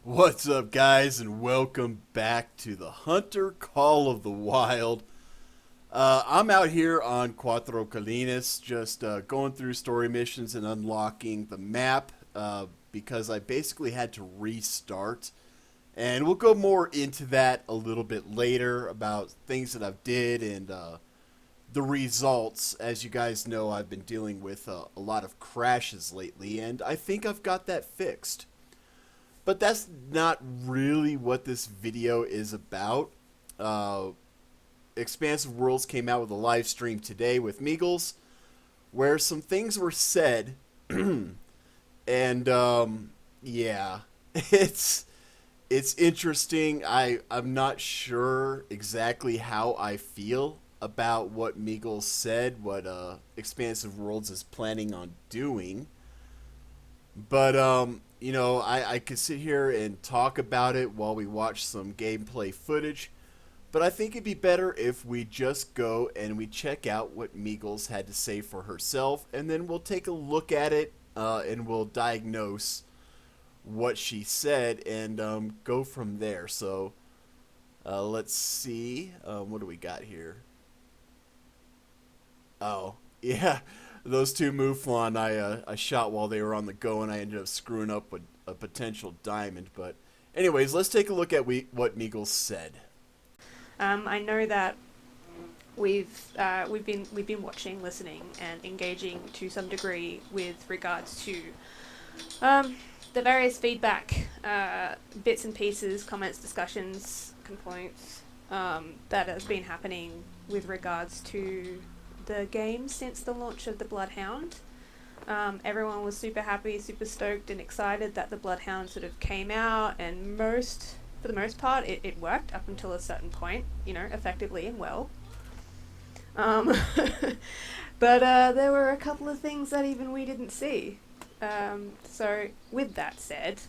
What's up, guys, and welcome back to the Hunter Call of the Wild. I'm out here on Cuatro Colinas, just going through story missions and unlocking the map because I basically had to restart. And we'll go more into that a little bit later about things that I've did and the results. As you guys know, I've been dealing with a lot of crashes lately, and I think I've got that fixed. But that's not really what this video is about. Uh, Expansive Worlds came out with a live stream today with Meagles, where some things were said, and yeah, it's it's interesting. I'm not sure exactly how I feel about what Meagles said, what Expansive Worlds is planning on doing. But I could sit here and talk about it while we watch some gameplay footage. But I think it'd be better if we just go and we check out what Meagles had to say for herself, and then we'll take a look at it and we'll diagnose what she said and go from there. So let's see. What do we got here? Oh, yeah. Those two Mouflon I shot while they were on the go, and I ended up screwing up a potential diamond. But, anyways, let's take a look at what Meagles said. I know that we've been watching, listening, and engaging to some degree with regards to the various feedback, bits and pieces, comments, discussions, complaints that has been happening with regards to the game since the launch of the Bloodhound. Everyone was super happy, super stoked, and excited that the Bloodhound sort of came out, and for the most part, it worked up until a certain point, effectively and well. Um, but there were a couple of things that even we didn't see. So, with that said,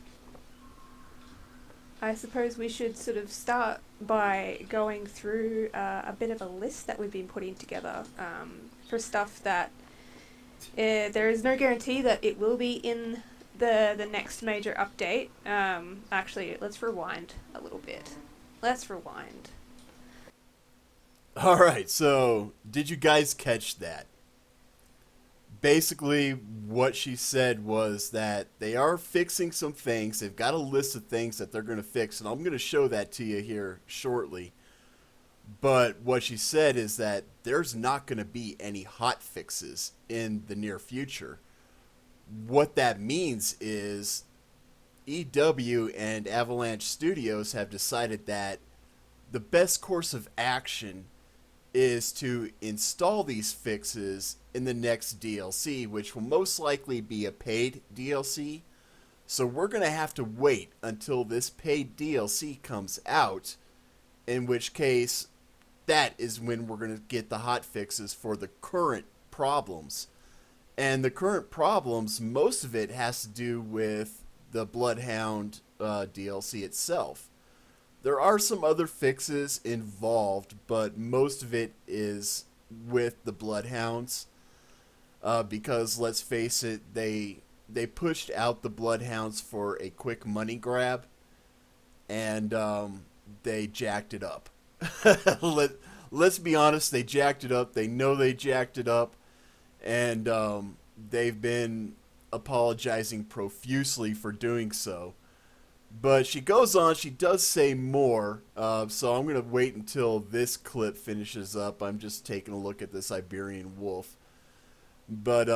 I suppose we should sort of start by going through a bit of a list that we've been putting together for stuff that there is no guarantee that it will be in the next major update. Actually, let's rewind a little bit. Let's rewind. Alright, so did you guys catch that? Basically, what she said was that they are fixing some things. They've got a list of things that they're going to fix, and I'm going to show that to you here shortly. But what she said is that there's not going to be any hot fixes in the near future. What that means is EW and Avalanche Studios have decided that the best course of action is to install these fixes in the next DLC, which will most likely be a paid DLC. So we're going to have to wait until this paid DLC comes out, in which case that is when we're going to get the hot fixes for the current problems. And the current problems, most of it has to do with the Bloodhound DLC itself. There are some other fixes involved, but most of it is with the Bloodhounds. Because let's face it, they pushed out the Bloodhounds for a quick money grab, and they jacked it up. Let's be honest, they jacked it up. They know they jacked it up, and they've been apologizing profusely for doing so. But she goes on, she does say more, so I'm going to wait until this clip finishes up. I'm just taking a look at this Iberian wolf. But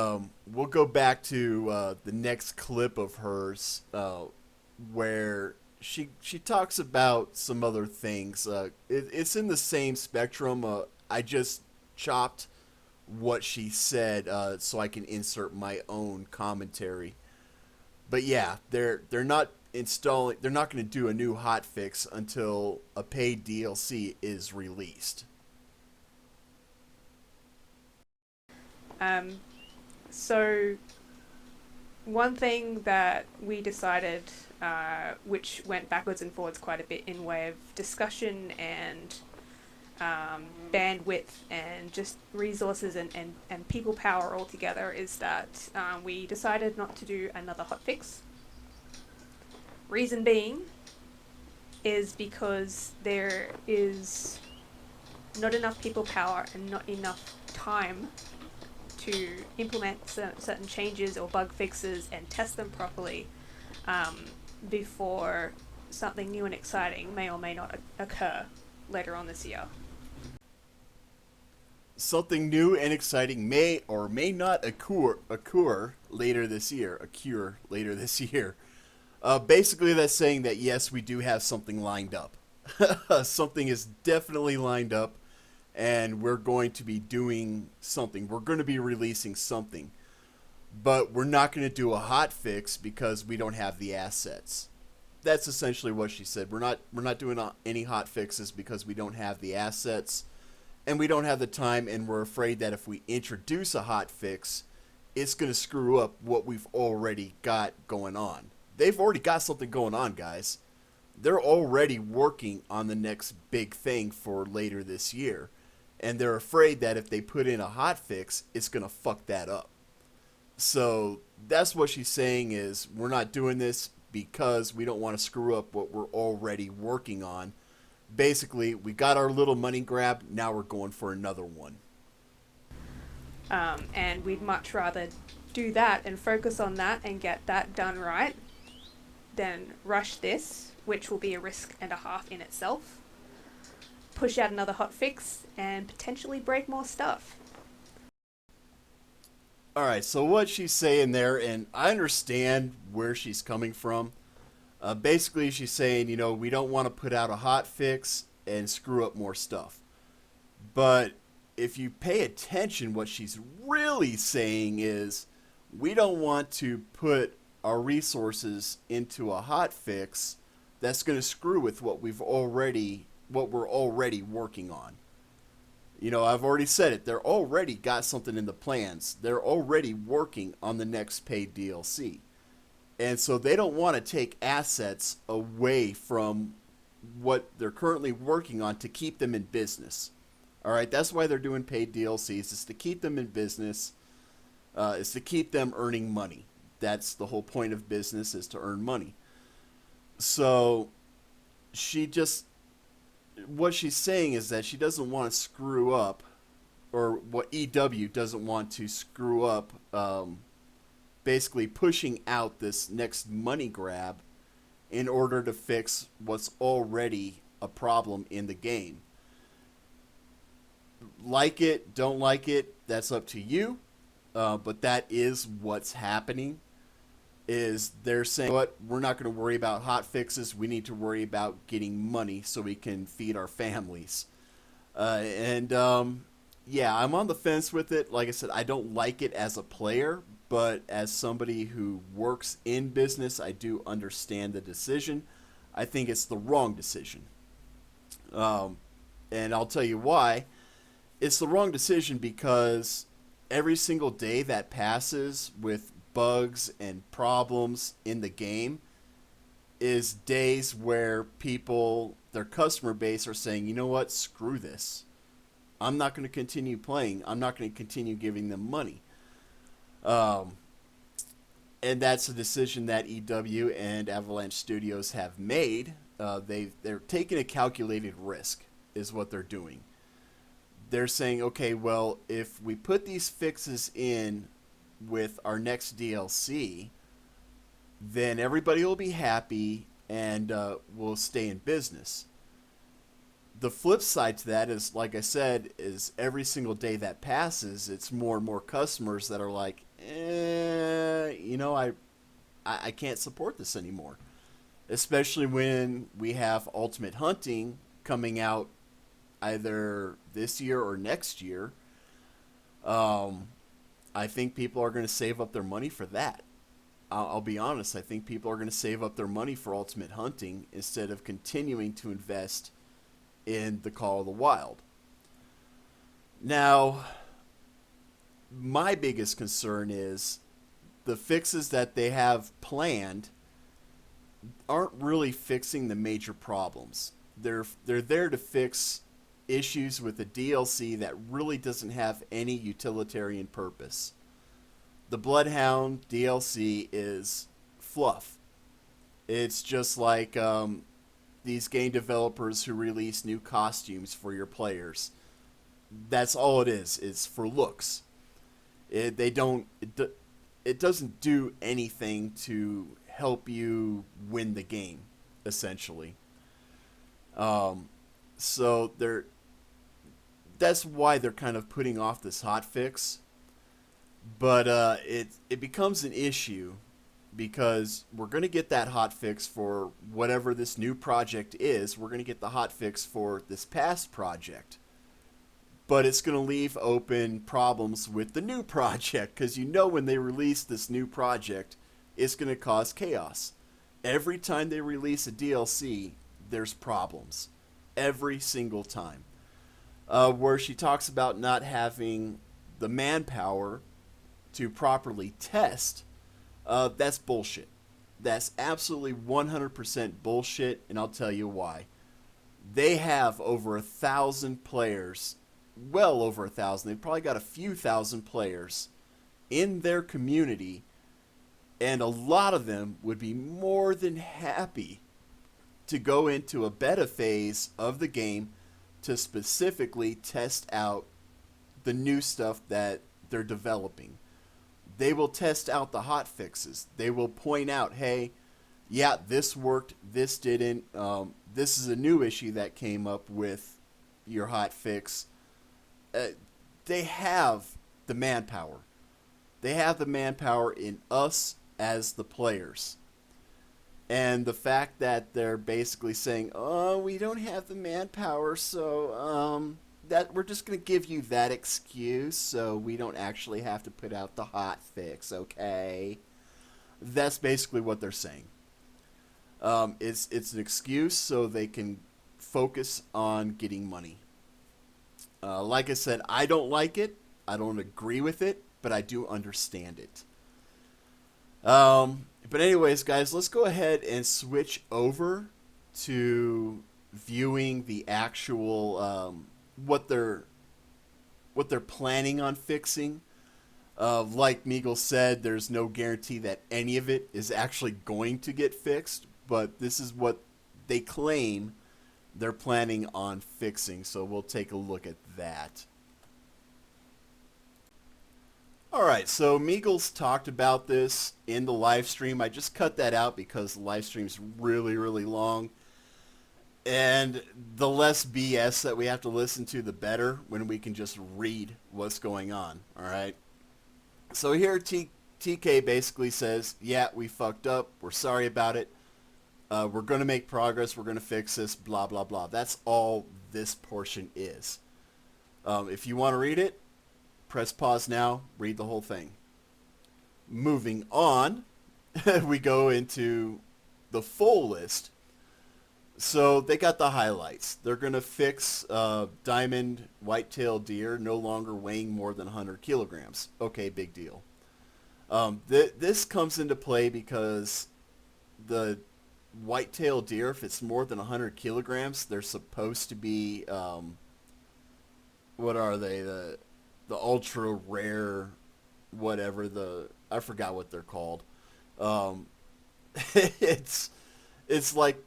we'll go back to the next clip of hers where she talks about some other things. It's in the same spectrum. I just chopped what she said so I can insert my own commentary. But yeah, they're not installing. They're not going to do a new hotfix until a paid DLC is released. Um, so one thing that we decided, which went backwards and forwards quite a bit in way of discussion and bandwidth and just resources and people power altogether, is that we decided not to do another hotfix. Reason being is because there is not enough people power and not enough time to implement certain changes or bug fixes and test them properly um, before something new and exciting may or may not occur later on this year. Something new and exciting may or may not occur later this year. Occur later this year. Basically, that's saying that yes, we do have something lined up. Something is definitely lined up, and we're going to be doing something. We're going to be releasing something, but we're not going to do a hot fix because we don't have the assets. That's essentially what she said. We're not doing any hot fixes because we don't have the assets, and we don't have the time, and we're afraid that if we introduce a hot fix, it's going to screw up what we've already got going on. They've already got something going on, guys. They're already working on the next big thing for later this year, and they're afraid that if they put in a hot fix, it's going to fuck that up. So that's what she's saying is we're not doing this because we don't want to screw up what we're already working on. Basically, we got our little money grab, now we're going for another one. And we'd much rather do that and focus on that and get that done right than rush this, which will be a risk and a half in itself, push out another hot fix, and potentially break more stuff. All right, so what she's saying there, and I understand where she's coming from. Basically, she's saying, we don't want to put out a hot fix and screw up more stuff. But if you pay attention, what she's really saying is we don't want to put our resources into a hot fix that's going to screw with what we're already working on. I've already said it. They're already got something in the plans. They're already working on the next paid DLC. And so they don't want to take assets away from what they're currently working on to keep them in business. All right, that's why they're doing paid DLCs, is to keep them in business, is to keep them earning money. That's the whole point of business, is to earn money. So what she's saying is that she doesn't want to screw up, or what EW doesn't want to screw up, basically pushing out this next money grab in order to fix what's already a problem in the game. Like it, don't like it, that's up to you. But that is what's happening. Is they're saying, what, we're not going to worry about hot fixes. We need to worry about getting money so we can feed our families. Yeah, I'm on the fence with it. Like I said, I don't like it as a player, but as somebody who works in business, I do understand the decision. I think it's the wrong decision. And I'll tell you why. It's the wrong decision because every single day that passes with bugs and problems in the game is days where people, their customer base, are saying, you know what, screw this. I'm not going to continue playing. I'm not going to continue giving them money. And that's a decision that EW and Avalanche Studios have made. They're taking a calculated risk, is what they're doing. They're saying, okay, well, if we put these fixes in with our next DLC, then everybody will be happy and we'll stay in business. The flip side to that is, like I said, is every single day that passes, it's more and more customers that are like, I can't support this anymore. Especially when we have Ultimate Hunting coming out either this year or next year. I think people are going to save up their money for that. I'll be honest. I think people are going to save up their money for Ultimate Hunting instead of continuing to invest in the Call of the Wild. Now, my biggest concern is the fixes that they have planned aren't really fixing the major problems. They're there to fix issues with a DLC that really doesn't have any utilitarian purpose. The Bloodhound DLC is fluff. It's just like these game developers who release new costumes for your players. That's all it is. It's for looks. They don't. It doesn't do anything to help you win the game, essentially. Um, so they're that's why they're kind of putting off this hot fix. But it becomes an issue because we're going to get that hot fix for whatever this new project is. We're going to get the hot fix for this past project. But it's going to leave open problems with the new project because you know when they release this new project, it's going to cause chaos. Every time they release a DLC, there's problems. Every single time. Where she talks about not having the manpower to properly test, that's bullshit. That's absolutely 100% bullshit, and I'll tell you why. They have over 1,000 players, well over 1,000. They've probably got a few thousand players in their community, and a lot of them would be more than happy to go into a beta phase of the game to specifically test out the new stuff that they're developing. They will test out the hot fixes. They will point out, hey, yeah, this worked, this didn't. This is a new issue that came up with your hot fix. They have the manpower. They have the manpower in us as the players. And the fact that they're basically saying, "Oh, we don't have the manpower, so that we're just going to give you that excuse, so we don't actually have to put out the hot fix, okay?" That's basically what they're saying. It's an excuse so they can focus on getting money. Like I said, I don't like it. I don't agree with it, but I do understand it. But anyways, guys, let's go ahead and switch over to viewing the actual what they're planning on fixing. Like Meagle said, there's no guarantee that any of it is actually going to get fixed, but this is what they claim they're planning on fixing. So we'll take a look at that. All right, so Meagles talked about this in the live stream. I just cut that out because the live stream's really, really long. And the less BS that we have to listen to, the better when we can just read what's going on, all right? So here TK basically says, yeah, we fucked up. We're sorry about it. We're going to make progress. We're going to fix this, blah, blah, blah. That's all this portion is. If you want to read it, press pause now, read the whole thing. Moving on, we go into the full list. So they got the highlights. They're going to fix diamond white-tailed deer no longer weighing more than 100 kilograms. Okay, big deal. This comes into play because the white-tailed deer, if it's more than 100 kilograms, they're supposed to be, what are they? The ultra rare, whatever, I forgot what they're called. It's like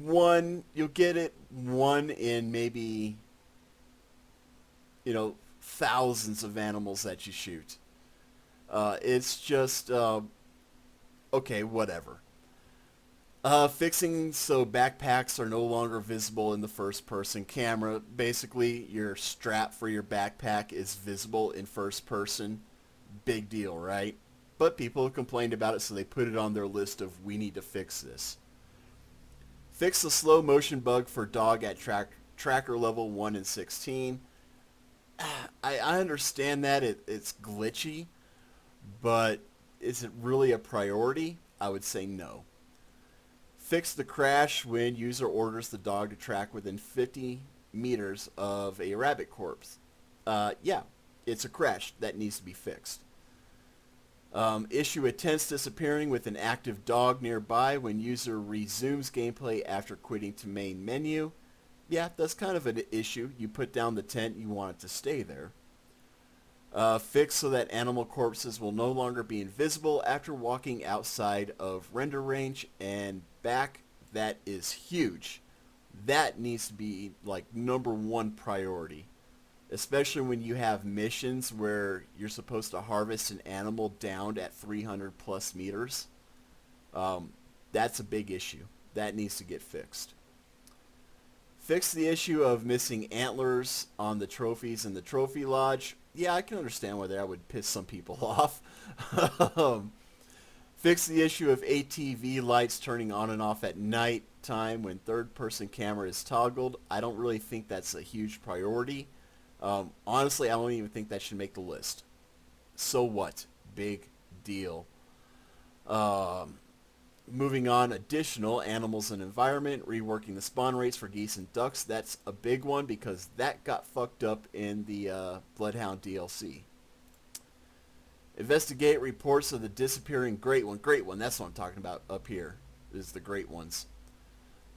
you'll get it one in maybe, thousands of animals that you shoot. It's just, okay, whatever. Fixing so backpacks are no longer visible in the first-person camera. Basically, your strap for your backpack is visible in first person. Big deal, right? But people have complained about it, so they put it on their list of we need to fix this. Fix the slow motion bug for dog at tracker level 1 and 16. I understand that it's glitchy, but is it really a priority? I would say no. Fix the crash when user orders the dog to track within 50 meters of a rabbit corpse. Yeah, it's a crash that needs to be fixed. Issue a tense disappearing with an active dog nearby when user resumes gameplay after quitting to main menu. Yeah, that's kind of an issue. You put down the tent, you want it to stay there. Fix so that animal corpses will no longer be invisible after walking outside of render range and back. That is huge. That needs to be like number one priority, especially when you have missions where you're supposed to harvest an animal downed at 300 plus meters. Um, that's a big issue. That needs to get fixed. Fix the issue of missing antlers on the trophies in the trophy lodge. Yeah, I can understand why that would piss some people off. um, Fix the issue of ATV lights turning on and off at night time when third-person camera is toggled. I don't really think that's a huge priority. Honestly, I don't even think that should make the list. So what? Big deal. Um, Moving on, additional animals and environment, reworking the spawn rates for geese and ducks. That's a big one because that got fucked up in the Bloodhound DLC. Investigate reports of the disappearing great one. Great one, that's what I'm talking about up here, is the great ones.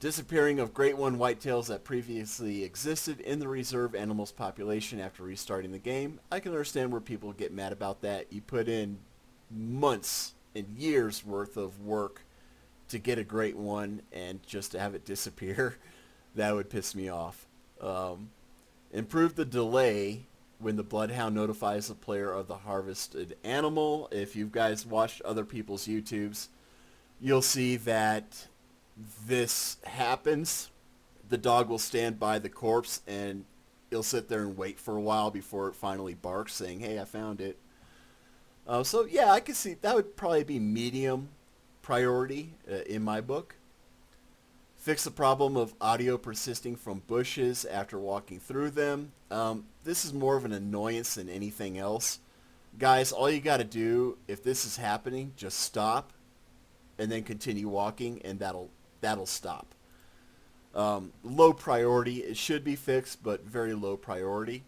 Disappearing of great one whitetails that previously existed in the reserve animals population after restarting the game. I can understand where people get mad about that. You put in months and years worth of work to get a great one and just to have it disappear, that would piss me off. Improve the delay when the Bloodhound notifies the player of the harvested animal. If you guys watched other people's YouTubes, you'll see that this happens. The dog will stand by the corpse and it'll sit there and wait for a while before it finally barks saying, hey, I found it. So yeah, I could see that would probably be medium priority in my book. Fix the problem of audio persisting from bushes after walking through them. This is more of an annoyance than anything else. Guys, all you got to do if this is happening, just stop and then continue walking and that'll stop. Low priority. It should be fixed, but very low priority.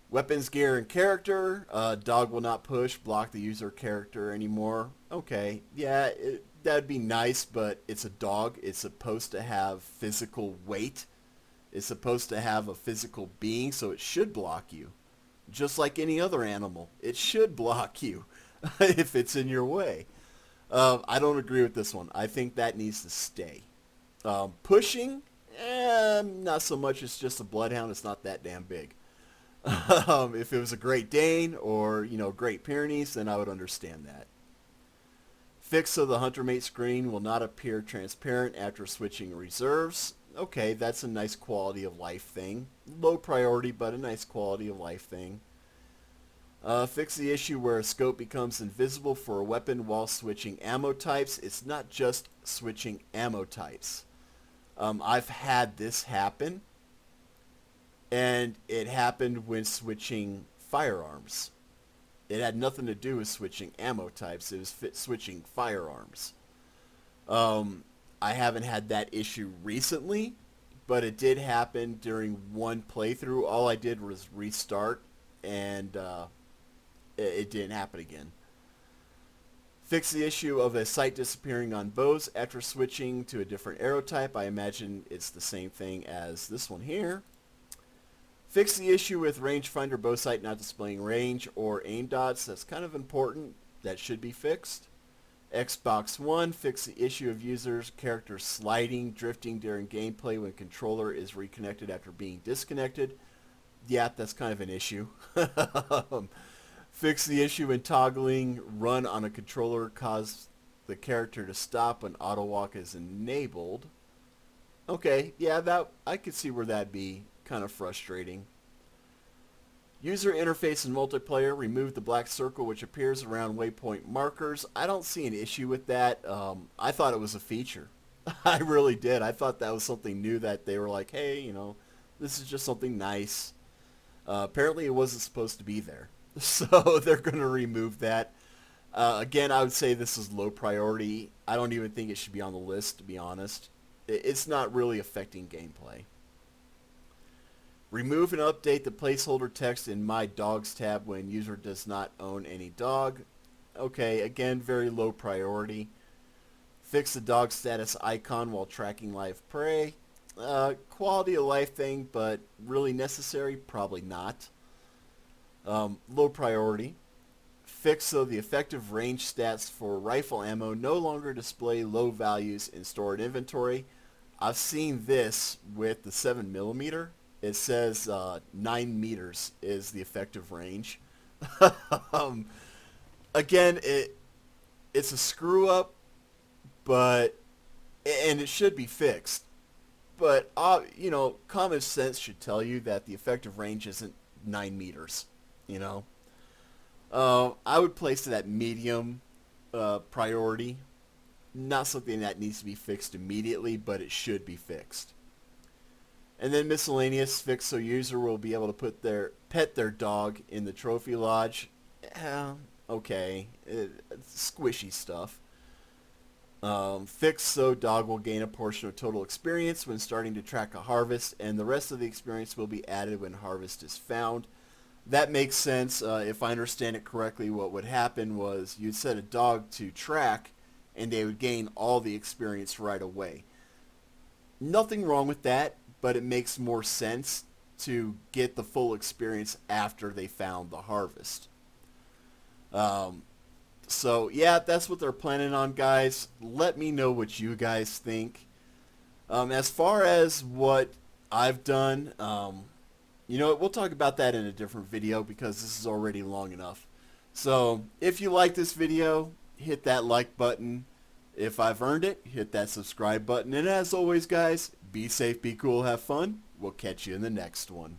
Weapons, gear, and character. Dog will not push, block the user character anymore. Okay, yeah, that'd be nice, but it's a dog. It's supposed to have physical weight. It's supposed to have a physical being, so it should block you. Just like any other animal. It should block you if it's in your way. I don't agree with this one. I think that needs to stay. Pushing, not so much. It's just a bloodhound. It's not that damn big. If it was a Great Dane or, Great Pyrenees, then I would understand that. Fix so the hunter mate screen will not appear transparent after switching reserves. Okay, that's a nice quality of life thing. Low priority, but a nice quality of life thing. Fix the issue where a scope becomes invisible for a weapon while switching ammo types. It's not just switching ammo types. I've had this happen. And it happened when switching firearms. It had nothing to do with switching ammo types. It was switching firearms. I haven't had that issue recently, but it did happen during one playthrough. All I did was restart, and it didn't happen again. Fix the issue of a sight disappearing on bows after switching to a different arrow type. I imagine it's the same thing as this one here. Fix the issue with rangefinder bow sight not displaying range or aim dots. That's kind of important. That should be fixed. Xbox One, fix the issue of users' characters sliding, drifting during gameplay when controller is reconnected after being disconnected. Yeah, that's kind of an issue. Fix the issue when toggling run on a controller cause the character to stop when auto walk is enabled. Okay, yeah, that I could see where that'd be kind of frustrating. User interface in multiplayer, remove the black circle which appears around waypoint markers. I don't see an issue with that. I thought it was a feature. I really did. I thought that was something new that they were like, hey, this is just something nice. Apparently it wasn't supposed to be there. So they're going to remove that. Again, I would say this is low priority. I don't even think it should be on the list, to be honest. It's not really affecting gameplay. Remove and update the placeholder text in My Dogs tab when user does not own any dog. Okay, again, very low priority. Fix the dog status icon while tracking live prey. Quality of life thing, but really necessary? Probably not. Low priority. Fix so the effective range stats for rifle ammo no longer display low values in stored inventory. I've seen this with the 7mm. It says 9 meters is the effective range. um, Again, it's a screw up, but and it should be fixed. But common sense should tell you that the effective range isn't 9 meters. You know, I would place it at medium priority. Not something that needs to be fixed immediately, but it should be fixed. And then miscellaneous, fix so user will be able to pet their dog in the trophy lodge. Okay, it's squishy stuff. Fix so dog will gain a portion of total experience when starting to track a harvest, and the rest of the experience will be added when harvest is found. That makes sense. If I understand it correctly, what would happen was you'd set a dog to track, and they would gain all the experience right away. Nothing wrong with that, but it makes more sense to get the full experience after they found the harvest. Um, so yeah, that's what they're planning on, guys. Let me know what you guys think. As far as what I've done, we'll talk about that in a different video because this is already long enough. So if you like this video, hit that like button. If I've earned it, hit that subscribe button. And as always, guys, be safe, be cool, have fun. We'll catch you in the next one.